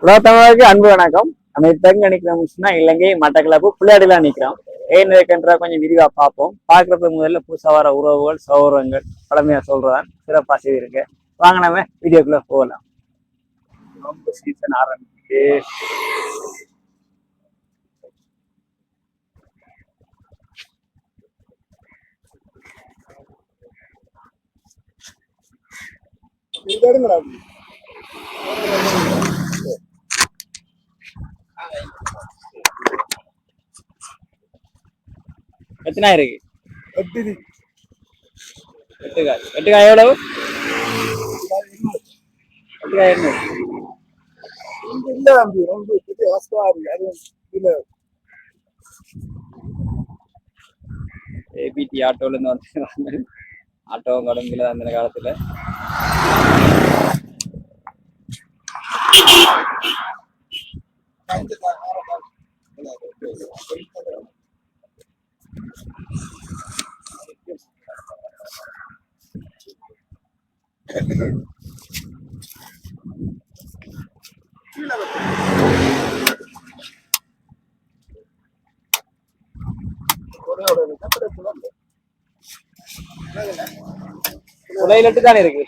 உலகத்தமிழருக்கு அன்பு வணக்கம். நம்ம இப்ப எங்க நிக்கிறோம்னா இலங்கை மட்டக்களப்பு பிள்ளையாடிலாம் நிக்கிறோம். ஏன் இருக்கின்ற கொஞ்சம் விரிவா பார்ப்போம். பார்க்கறதுக்கு முதல்ல புதுசா வர உறவுகள் சௌரங்கள் பழமையா சொல்றதான் சிறப்பா செய்திருக்கு. வாங்க நம்ம வீடியோக்குள்ள போகலாம். ரொம்ப சீசன் ஆரம்பிச்சு எத்தனை இருக்கு? எட்டுக்காய் எவ்வளவு? எட்டுக்காய் என்ன? ஏபிடி ஆட்டோல இருந்து வந்து ஆட்டோ கடம்பில அந்த காலத்துல உலையிலட்டு தானே இருக்கு.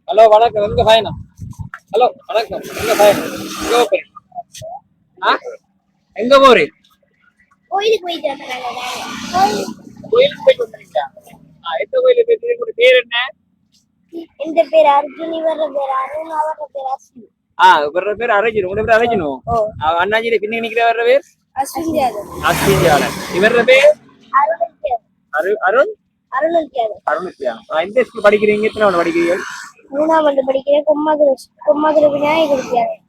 ஹலோ வணக்கம், எங்க பயணம்? ஹலோ வணக்கம், எங்க பயணம்? எங்க போறீங்க? எங்க போறீங்க? கோயிலுக்கு போயிட்டு வந்துருக்கீங்க. எந்த கோயிலுக்கு போயிட்டு? உங்க பேர் என்ன? இந்த பேர் அர்ஜுன், இவர பேர் அருண், அவர பேர் அஸ்வின். இவர பேர் அர்ஜுன், உங்க பேர் அர்ஜுன். அண்ணாஜி பின்ன நிக்கிற வர்ற பேர் அஸ்வின் யாதவ். அஸ்வின் யாதவ். இவர பேர் அருண் அருண் அருண். இந்த ஸ்கூல் படிக்கிறீங்க? எத்தனை படிக்கிறீங்க? 3ஆம் ஆண்டு படிக்கிறேன். கொம்மாதுரை விநாயகர் வித்யாலயம்.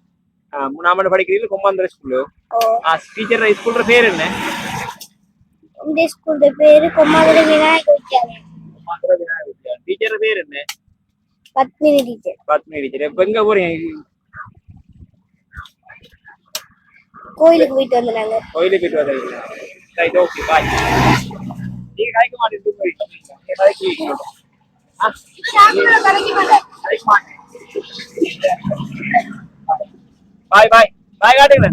3ஆம் ஆண்டு படிக்கிறீங்க, கொம்மாந்துரை ஸ்கூல். டீச்சர் ஸ்கூல்ற பேர் என்ன? இந்த ஸ்கூல் பேரு கொம்மாதுரை விநாயகர் வித்யாலயம். டீச்சர் பேர் என்ன? பத்மினி டீச்சர். பத்மினி டீச்சர். இப்ப எங்க போறீங்க? கோயிலுக்கு போயிட்டு வந்தாங்க. கோயிலுக்கு போயிட்டு வந்தீங்களா? ரைட், ஓகே, பாய். நீங்க காய்க்க மாட்டேன். பாய் பாய் பாய் காட்டுங்க.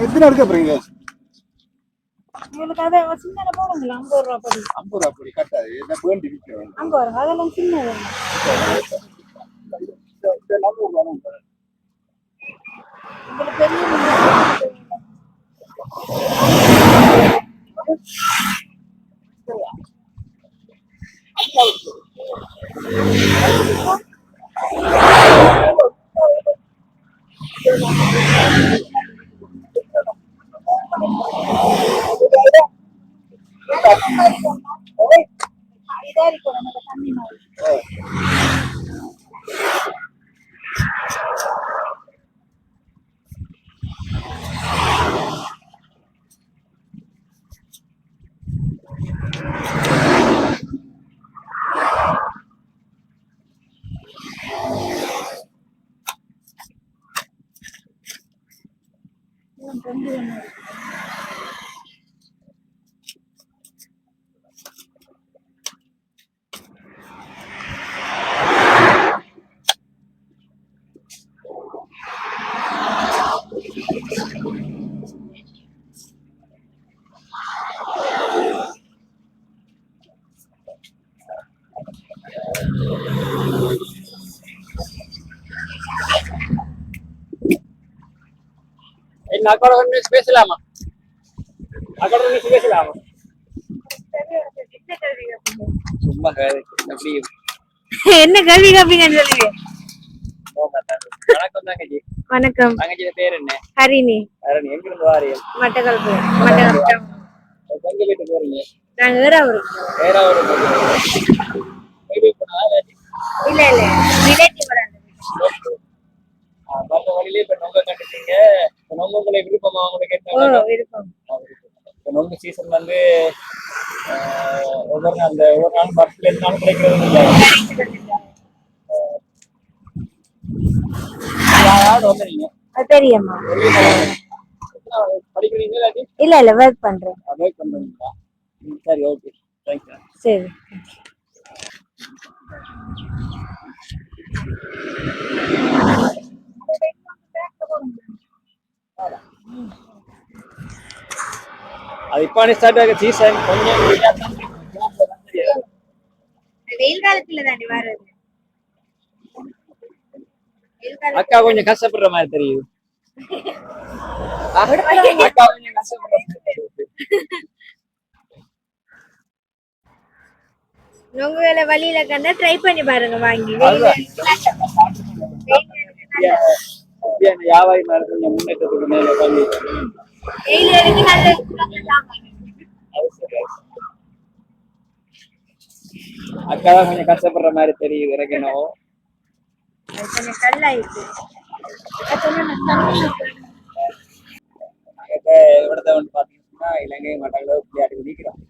எத்தனை எடுக்க போறீங்க? உங்களுக்கு அதை சின்ன போடுங்களா? 50 ரூபா படி. 50 ரூபா படி கட்டாது. என்ன வேண்டி விற்கிறோம்? அங்க வரும், அதெல்லாம் சின்னது. உங்களுக்கு பெரிய అక్కడ కొన్ని స్పేస్ లామా అక్కడ కొన్ని స్పేస్ లామా சும்மா அப்படி என்ன கேள்வி கேப்பீங்கன்னு சொல்லுங்க. போக மாட்டாங்க. வணக்கம் தங்கச்சி. வணக்கம். தங்கச்சியோட பேர் என்ன? ஹரிணி. ஹரணி. எங்க இருந்து வாரியல்? மட்டக்களப்பு. மட்டக்களப்பு. எங்க வீட்டு போறீங்க? நாங்க ஏறாவூர். ஏறாவூர். இல்ல இல்ல ரிலேட்டிவ் வராங்க. மற்ற வழியிலே இப்ப நொங்க கண்டுட்டீங்க. நொங்க உங்களை விருப்பமா உங்களுக்கு ஓ என்ன விருப்பம். நொங்கு சீசன் வந்து ஒவ்வொரு நாள் அந்த ஒரு நாள் பஸ்ல இருந்தாலும் கிடைக்கிறது இல்லை. யாராவது வந்துறீங்க பெரியம்மா. படிக்கிறீங்களா? இல்ல இல்ல ஒர்க் பண்றேன். ஒர்க் பண்றீங்களா? சரி, ஓகே, தேங்க்யூ. சரி. அது இப்போ ஸ்டார்ட் ஆக சீசன் கொஞ்சம் வெயில் காலத்துல தாண்டி வர்றது. அக்கா கொஞ்சம் கஷ்டப்படுற மாதிரி தெரியுது. அக்கா கொஞ்சம் கஷ்டப்படுற மாதிரி தெரியுது. உங்களை வழியில கண்டா ட்ரை பண்ணி பாருங்க வாங்கி. வியாபாரி மாதிரி கொஞ்சம் முன்னேற்றத்துக்கு மேல பண்ணி அக்கா தான் கொஞ்சம் கஷ்டப்படுற மாதிரி தெரியுது எனக்கு என்னவோ. கொஞ்சம் கல்லாயிருக்கு. இവിടുത്തെ வந்து பாத்தீங்கன்னா இலங்கை மட்டங்கள விளையாடி நிற்கிறோம்.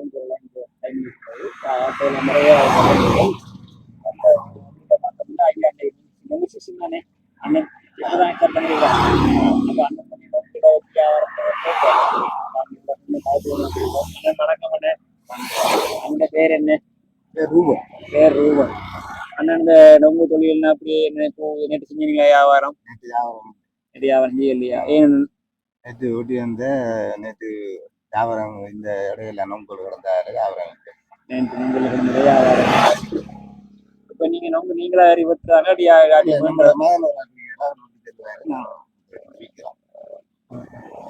வந்து நிறைய தானே அண்ணன் வணக்கம் அண்ணன். அந்த பேர் என்ன? ரூபன். பேர் ரூபன். அண்ணன் இந்த நொங்கு தொழில் அப்படி நேற்று செஞ்சீங்களா வியாபாரம்? நேற்று வியாபாரம் இல்லையா? ஏன் நேற்று ஊட்டி வந்த நேற்று வியாபாரம் இந்த இடையில நொங்கு கிடந்த வியாபாரம் நேற்று நொங்குல கிடந்த வியாபாரம். இப்ப நீங்க நொங்கு நீங்களா ஏறி விட்டுறாங்க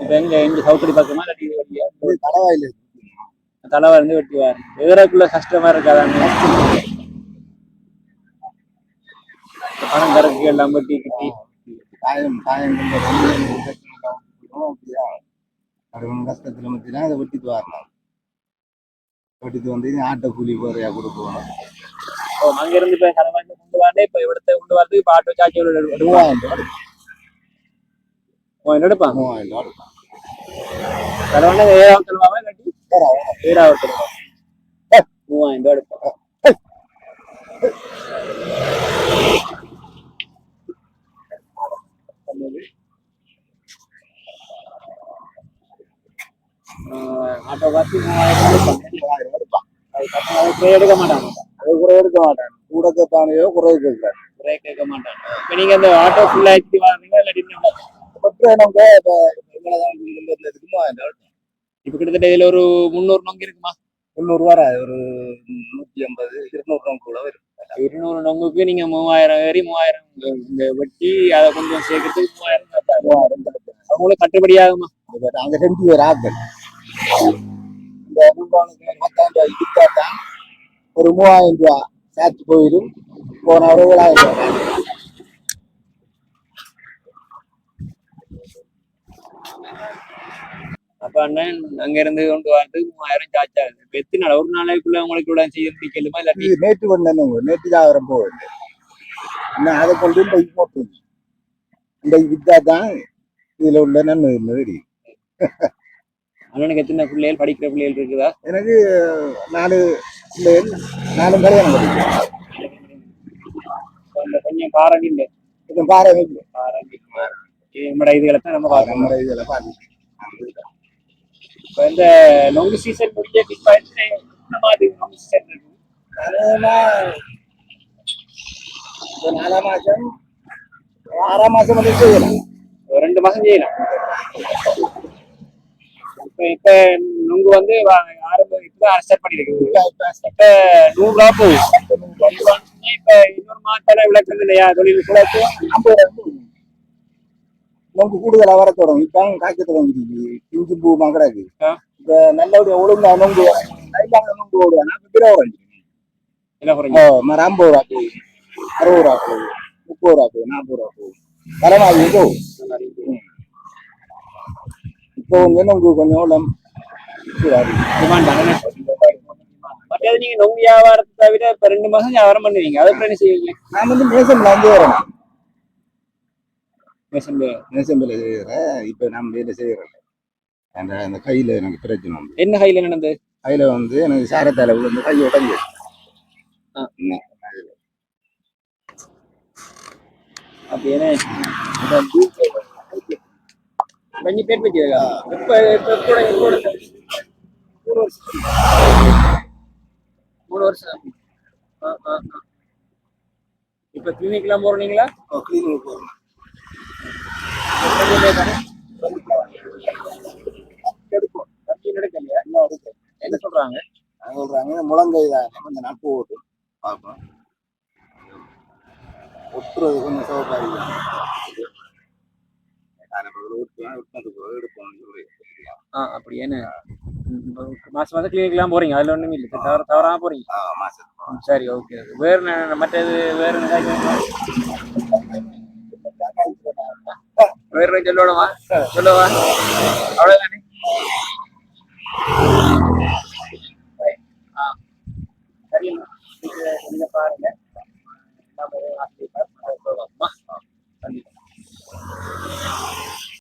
இப்ப எங்க இங்க சவுக்கடி பக்கமா தலைவாயில தலைவா இருந்து வெட்டுவார். ஏறக்குள்ள கஷ்டமா இருக்காதான்? பணம் கறக்கு எல்லாம் வெட்டி கிட்டி காயம் கஷ்டத்துல மத்தினா அதை வெட்டிட்டு வரணும். வெட்டிட்டு வந்து ஆட்டோ கூலி போறையா கொடுக்கணும். அங்க இருந்து இப்ப தலைவாய்ந்து கொண்டு வரே இப்ப இவிடத்தை கொண்டு வரது இப்ப ஆட்டோ சார்ஜ் எடுப்பான். தலைவண்ண ஏழாவது தலைவாவா இல்லாட்டி ஏழாவது தலைவா 3000 ரூபாய் எடுப்பான். ஆட்டோ காசு 3000 எடுப்பான். அது எடுக்க மாட்டாங்க. அது கூட எடுக்க மாட்டாங்க. கூட கேட்பானையோ குறை கேட்கிறாரு. குறை கேட்க மாட்டாங்க. இப்ப நீங்க அந்த ஆட்டோ ஃபுல்லா ஏற்றி வாங்குறீங்க இல்லாட்டி இப்ப கிட்டத்தட்ட இதுல ஒரு 300 நொங்கு இருக்குமா? 300 வராது, ஒரு 150 200 நொங்கு கூட வரும். 200 நொங்குக்கு நீங்க 3000 ஏறி 3000 இந்த வெட்டி அதை கொஞ்சம் சேர்க்கறதுக்கு 3000 அவங்களுக்கு கட்டுப்படி ஆகுமா? அங்க 2 பேர் ஆக்கள் இந்த ரூபாய்க்கு 10,000 ரூபாய் வித்தாதான் ஒரு 3000 ரூபாய் சேர்த்து போயிடும். போன ஒரு 7,000 ரூபாய். அப்ப அண்ணன் அங்க இருந்து கொண்டு வரதுக்கு 3000 சார்ஜ் ஆகுது. எத்தனை நாள் ஒரு நாளைக்குள்ள உங்களுக்கு இவ்வளவு செய்ய முடிக்கலுமா? இல்லாட்டி நேற்று பண்ண நேற்று ஆயிரம் போகுது. இன்னும் அதை கொண்டு போட்டு இந்த வித்தாதான் இதுல உள்ள நன்மை தெரியும். அண்ணனுக்கு எத்தனை பிள்ளைகள் படிக்கிற பிள்ளைகள் இருக்குதா? எனக்கு 4 பிள்ளைகள், 4 கல்யாணம் படிக்கும். கொஞ்சம் காரணம் இல்லை, கொஞ்சம் பாருங்க நம்மட இதுகளை தான் நம்ம பார்க்கணும். இதுல பாருங்க. இப்ப இந்த நொங்கு சீசன் முடிஞ்ச மாதிரி நொங்கு சீசன் இருக்கு. 4 மாசம் 6 மாசம் வந்து செய்யலாம். 2 மாசம் செய்யலாம். இப்ப நுங்கு வந்து ஆரம்பம் இப்பதான் ஸ்டார்ட் பண்ணிருக்கு. இப்ப 100 ரூபா போகுது. இப்ப இன்னொரு மாதத்துல விளக்குறது இல்லையா தொழில் விளக்கு 50 நொங்கு கூடுதலா வர தொடங்கும். இப்ப காய்க்க தொடங்கிடுச்சு. இஞ்சி பூ மகடாக்கு இந்த நல்லபடியா ஒழுங்கா நொங்கு லைட்டான நொங்கு ஓடுவாங்க கிலோ ஓரஞ்சு என்ன குறைஞ்சு மரம் 50 ரூபா போகுது 60 ரூபா போகுது 30 ரூபா போகுது 40 ரூபா போகுது பரவாயில்ல போகும் இப்போ வந்து நொங்கு கொஞ்சம் டிமாண்ட் மற்றது நீங்க நொங்கு வியாபாரத்தை தவிர இப்ப 2 மாசம் வியாபாரம் பண்ணுவீங்க அது அப்புறம் என்ன செய்வீங்க நான் வந்து மேசன்ல வந்து வரேன் மேசன்ல மேசன்ல செய்யறேன் இப்போ நான் வேலை செய்யறேன் அந்த கையில எனக்கு பிரச்சனை உண்டு என்ன கையில நடந்தது கையில வந்து எனக்கு சாரத்தால விழுந்து கை உடஞ்சி அப்படியே கொஞ்சம் பேர் பற்றியா எப்ப கூட 3 வருஷம் இப்ப கிளினிக்லாம் போறீங்களா கிளீனிக் போகணும் என்ன சொல்றாங்க சொல்றாங்க முழங்கை தான் கொஞ்சம் நட்பு ஓட்டு பார்ப்போம் ஒட்டுறது கொஞ்சம் சோப்பாக அப்படி என்ன மாசம் மாசம் கிளினிக்லாம் போறீங்க அதுல ஒண்ணுமே இல்லை தவறாம போறீங்க சரி ஓகே வேற மற்றது வேற வேற சொல்லவா அவ்வளவுதானே